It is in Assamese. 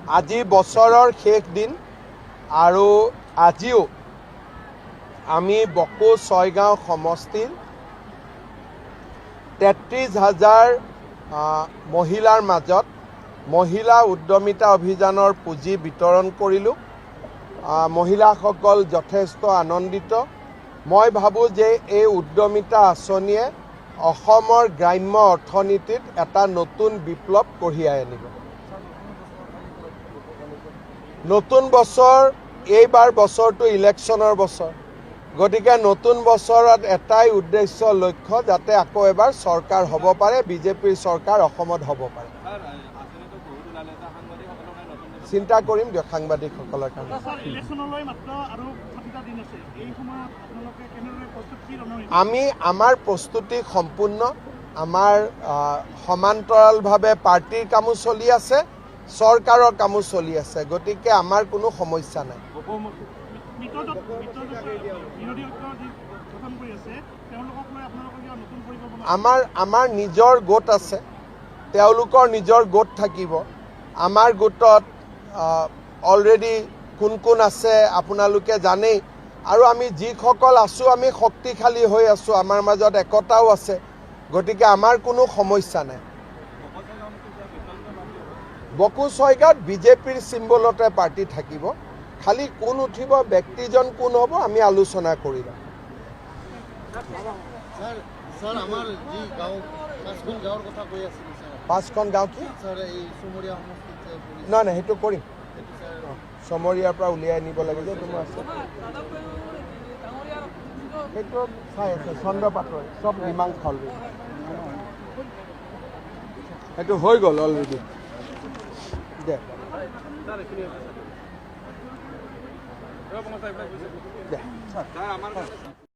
আজি বছৰৰ শেষ দিন আৰু আজিও আমি বকো 6 গাঁও সমষ্টিৰ 33,000 মহিলাৰ মাজত মহিলা উদ্যমিতা অভিযানৰ পুঁজি বিতৰণ কৰিলোঁ। মহিলাসকল যথেষ্ট আনন্দিত। মই ভাবোঁ যে এই উদ্যমিতা আঁচনিয়ে অসমৰ গ্ৰাম্য অৰ্থনীতিত এটা নতুন বিপ্লৱ কঢ়িয়াই আনিব। নতুন বছৰ, এইবাৰ বছৰটো ইলেকশ্যনৰ বছৰ, গতিকে নতুন বছৰত এটাই উদ্দেশ্য লক্ষ্য যাতে আকৌ এবাৰ চৰকাৰ হ'ব পাৰে, বিজেপিৰ চৰকাৰ অসমত হ'ব পাৰে। চিন্তা কৰিম দিয়ক সাংবাদিকসকলৰ কাৰণে। আমি আমাৰ প্ৰস্তুতি সম্পূৰ্ণ, আমাৰ সমান্তৰালভাৱে পাৰ্টিৰ কামো চলি আছে, চৰকাৰৰ কামো চলি আছে, গতিকে আমাৰ কোনো সমস্যা নাই। আমাৰ নিজৰ গোট আছে, তেওঁলোকৰ নিজৰ গোট থাকিব। আমাৰ গোটত অলৰেডি কোন কোন আছে আপোনালোকে জানেই, আৰু আমি যিসকল আছোঁ আমি শক্তিশালী হৈ আছোঁ, আমাৰ মাজত একতাও আছে, গতিকে আমাৰ কোনো সমস্যা নাই। বকো 6 গাঁৱত বিজেপিৰ চিম্বলতে পাৰ্টি থাকিব, খালি কোন উঠিব, ব্যক্তিজন কোন হ'ব আমি আলোচনা কৰি ল'ম। পাঁচখন গাঁও কি নাই নাই সেইটো কৰিম, চমৰীয়াৰ পৰা উলিয়াই আনিব লাগে যে তোমাৰ আছে সেইটো চাই আছে চন্দ্ৰপাতৰ চব মীমাংসা অলৰেডি, সেইটো হৈ গ'ল অলৰেডি। দে